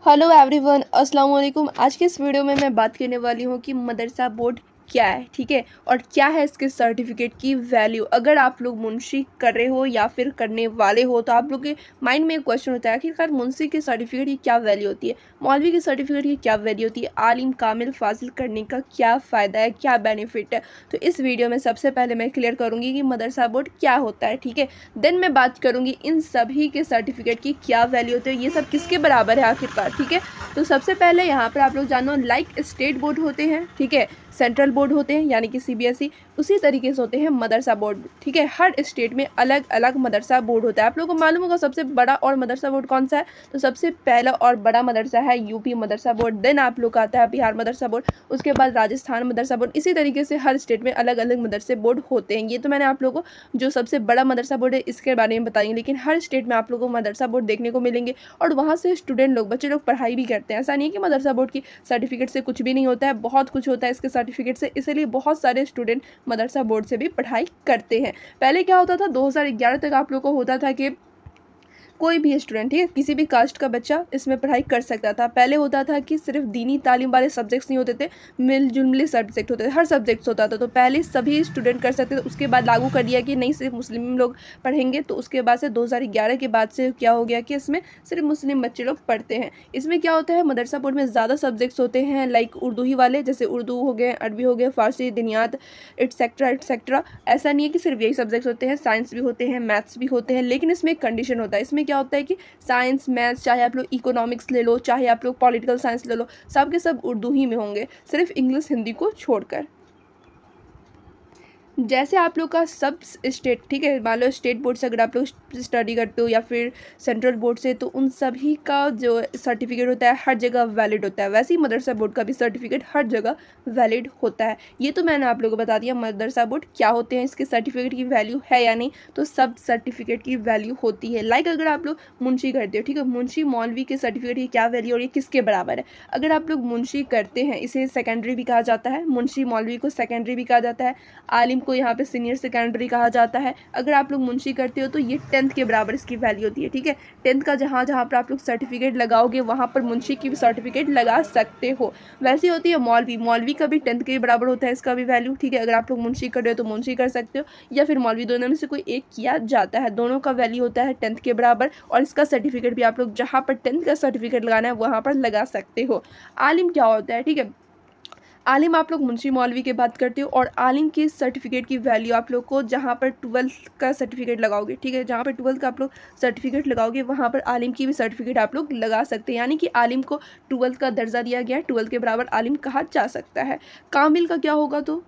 Hello everyone, अस्सलाम वालेकुम। आज के इस वीडियो में मैं बात करने वाली हूँ कि मदरसा बोर्ड क्या है, ठीक है, और क्या है इसके सर्टिफिकेट की वैल्यू। अगर आप लोग मुंशी कर रहे हो या फिर करने वाले हो तो आप लोग के माइंड में एक क्वेश्चन होता है कि खैर मुंशी के सर्टिफिकेट की क्या वैल्यू होती है, मौलवी के सर्टिफिकेट की क्या वैल्यू होती है, आलिम कामिल फाजिल करने का क्या फ़ायदा है, क्या बेनिफिट है। तो इस वीडियो में सबसे पहले मैं क्लियर करूँगी कि मदरसा बोर्ड क्या होता है, ठीक है। देन मैं बात करूँगी इन सभी के सर्टिफिकेट की क्या वैल्यू होती है, ये सब किसके बराबर है आखिरकार, ठीक है। तो सबसे पहले यहाँ पर आप लोग जानो, लाइक स्टेट बोर्ड होते हैं, ठीक है, सेंट्रल बोर्ड होते हैं यानी कि सीबीएसई, उसी तरीके से होते हैं मदरसा बोर्ड, ठीक है। हर स्टेट में अलग अलग मदरसा बोर्ड होता है। आप लोगों को मालूम होगा सबसे बड़ा और मदरसा बोर्ड कौन सा है, तो सबसे पहला और बड़ा मदरसा है यूपी मदरसा बोर्ड। देन आप लोग का आता है बिहार मदरसा बोर्ड, उसके बाद राजस्थान मदरसा बोर्ड। इसी तरीके से हर स्टेट में अलग अलग मदरसे बोर्ड होते हैं। ये तो मैंने आप लोगों को जो सबसे बड़ा मदरसा बोर्ड है इसके बारे में बताएंगे, लेकिन हर स्टेट में आप लोगों को मदरसा बोर्ड देखने को मिलेंगे और वहाँ से स्टूडेंट लोग, बच्चे लोग पढ़ाई भी करते हैं। ऐसा नहीं है कि मदरसा बोर्ड की सर्टिफिकेट से कुछ भी नहीं होता है, बहुत कुछ होता है इसके सर्टिफिकेट से। इसलिए बहुत सारे स्टूडेंट मदरसा बोर्ड से भी पढ़ाई करते हैं। पहले क्या होता था, 2011 तक आप लोग को होता था कि कोई भी स्टूडेंट, ठीक है, किसी भी कास्ट का बच्चा इसमें पढ़ाई कर सकता था। पहले होता था कि सिर्फ दीनी तालीम वाले सब्जेक्ट्स नहीं होते थे, मिलजुल सब्जेक्ट होते थे, हर सब्जेक्ट्स होता था। तो पहले सभी स्टूडेंट कर सकते थे, उसके बाद लागू कर दिया कि नहीं सिर्फ मुस्लिम लोग पढ़ेंगे। तो उसके बाद से 2011 के बाद से क्या हो गया कि इसमें सिर्फ मुस्लिम बच्चे लोग पढ़ते हैं। इसमें क्या होता है, मदरसा बोर्ड में ज़्यादा सब्जेक्ट्स होते हैं, लाइक उर्दू ही वाले, जैसे उर्दू हो गए, अरबी हो गए, फारसी, दिनियात, एटसेट्रा एटसेट्रा। ऐसा नहीं है कि सिर्फ यही सब्जेक्ट्स होते हैं, साइंस भी होते हैं, मैथ्स भी होते हैं। लेकिन इसमें एक कंडीशन होता है, इसमें क्या होता है कि साइंस मैथ्स, चाहे आप लोग इकोनॉमिक्स ले लो, चाहे आप लोग पॉलिटिकल साइंस ले लो, सब के सब उर्दू ही में होंगे, सिर्फ इंग्लिश हिंदी को छोड़कर। जैसे आप लोग का सब स्टेट, ठीक है, मान लो स्टेट बोर्ड से अगर आप लोग स्टडी करते हो या फिर सेंट्रल बोर्ड से, तो उन सभी का जो सर्टिफिकेट होता है हर जगह वैलिड होता है। वैसे ही मदरसा बोर्ड का भी सर्टिफिकेट हर जगह वैलिड होता है। ये तो मैंने आप लोगों को बता दिया मदरसा बोर्ड क्या होते हैं, इसके सर्टिफिकेट की वैल्यू है या नहीं। तो सब सर्टिफिकेट की वैल्यू होती है। लाइक अगर आप लोग मुंशी करते हो, ठीक है, मुंशी मौलवी के सर्टिफिकेट की क्या वैल्यू और ये किसके बराबर है। अगर आप लोग मुंशी करते हैं, इसे सेकेंडरी भी कहा जाता है, मुंशी मौलवी को सेकेंडरी भी कहा जाता है, आलिम को यहाँ पे सीनियर सेकेंडरी कहा जाता है। अगर आप लोग मुंशी करते हो तो ये 10th के बराबर इसकी वैल्यू होती है, ठीक है। 10th का जहाँ जहाँ पर आप लोग सर्टिफिकेट लगाओगे वहाँ पर मुंशी की भी सर्टिफिकेट लगा सकते हो। वैसी होती है मौलवी, मौलवी का भी 10th के बराबर होता है इसका भी वैल्यू, ठीक है। अगर आप लोग मुंशी कर रहे हो तो मुंशी कर सकते हो या फिर मौलवी, दोनों में से कोई एक किया जाता है। दोनों का वैल्यू होता है 10th के बराबर और इसका सर्टिफिकेट भी आप लोग जहाँ पर 10th का सर्टिफिकेट लगाना है वहाँ पर लगा सकते हो। आलिम क्या होता है, ठीक है, आलिम आप लोग मुंशी मौलवी की बात करते हो और आलिम की सर्टिफिकेट की वैल्यू आप लोग को जहाँ पर 12th का सर्टिफिकेट लगाओगे, ठीक है, जहाँ पर 12th का आप लोग सर्टिफिकेट लगाओगे वहाँ पर आलिम की भी सर्टिफिकेट आप लोग लगा सकते हैं। यानी कि आलिम को 12th का दर्जा दिया गया है, 12th के बराबर आलिम कहा जा सकता है। कामिल का क्या होगा, तो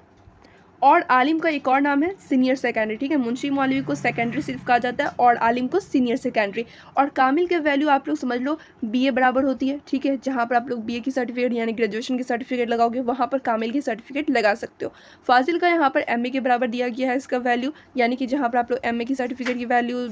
और आलिम का एक और नाम है सीनियर सेकेंडरी, ठीक है। मुंशी मौलवी को सेकेंडरी सिर्फ कहा जाता है और आलिम को सीनियर सेकेंडरी। और कामिल के वैल्यू आप लोग समझ लो बीए बराबर होती है, ठीक है। जहाँ पर आप लोग बीए की सर्टिफिकेट यानी ग्रेजुएशन की सर्टिफिकेट लगाओगे वहाँ पर कामिल की सर्टिफिकेट लगा सकते हो। फाजिल का यहाँ पर एमए के बराबर दिया गया है इसका वैल्यू, यानी कि जहाँ पर आप लोग एमए की सर्टिफिकेट की वैल्यू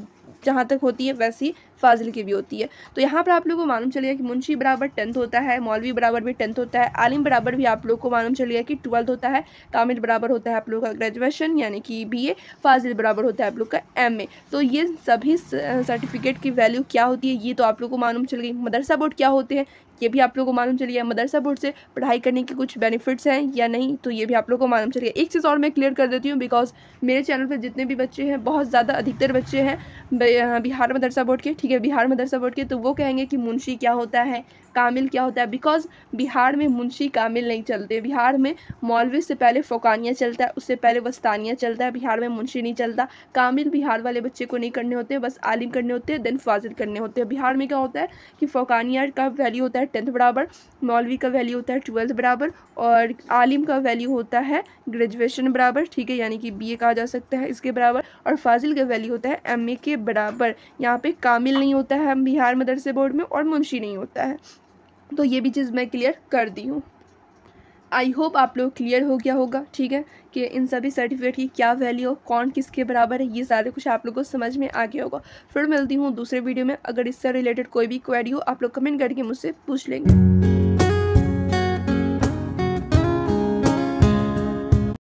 जहाँ तक होती है वैसी फाजिल की भी होती है। तो यहाँ पर आप लोगों को मालूम चलेगा कि मुंशी बराबर 10th होता है, मौलवी बराबर भी 10th होता है, आलिम बराबर भी आप लोग को मालूम चलेगा कि 12th होता है, कामिल बराबर होता है आप लोग का ग्रेजुएशन यानी कि बीए, फाजिल बराबर होता है आप लोग का एमए। तो ये सभी सर्टिफिकेट की वैल्यू क्या होती है ये तो आप लोग को मालूम चल गई। मदरसा बोर्ड क्या होते हैं ये भी आप लोगों को मालूम चल गया। मदरसा बोर्ड से पढ़ाई करने के कुछ बेनिफिट्स हैं या नहीं तो ये भी आप लोगों को मालूम चल गया। एक चीज़ और मैं क्लियर कर देती हूँ, बिकॉज मेरे चैनल पे जितने भी बच्चे हैं बहुत ज़्यादा अधिकतर बच्चे हैं बिहार मदरसा बोर्ड के, ठीक है, बिहार मदरसा बोर्ड के, तो वो कहेंगे कि मुंशी क्या होता है, कामिल क्या होता है। बिकॉज बिहार में मुंशी कामिल नहीं चलते, बिहार में मौलवी से पहले फ़ौकानिया चलता है, उससे पहले वस्तानिया चलता है, बिहार में मुंशी नहीं चलता। कामिल बिहार वाले बच्चे को नहीं करने होते, बस आलिम करने होते हैं, देन फाजिल करने होते हैं। बिहार में क्या होता है कि फ़ौकानिया का वैल्यू होता है 10th बराबर, मौलवी का वैल्यू होता है 12th बराबर और आलिम का वैल्यू होता है ग्रेजुएशन बराबर, ठीक है, यानी कि बीए कहा जा सकता है इसके बराबर, और फाजिल का वैल्यू होता है एमए के बराबर। यहाँ पे कामिल नहीं होता है बिहार मदरसे बोर्ड में और मुंशी नहीं होता है। तो ये भी चीज़ मैं क्लियर कर दी हूँ। आई होप आप लोग क्लियर हो गया होगा, ठीक है, कि इन सभी सर्टिफिकेट की क्या वैल्यू, कौन किसके बराबर है, ये सारे कुछ आप लोगों को समझ में आ गया होगा। फिर मिलती हूँ दूसरे वीडियो में। अगर इससे रिलेटेड कोई भी क्वेरी हो आप लोग कमेंट करके मुझसे पूछ लेंगे।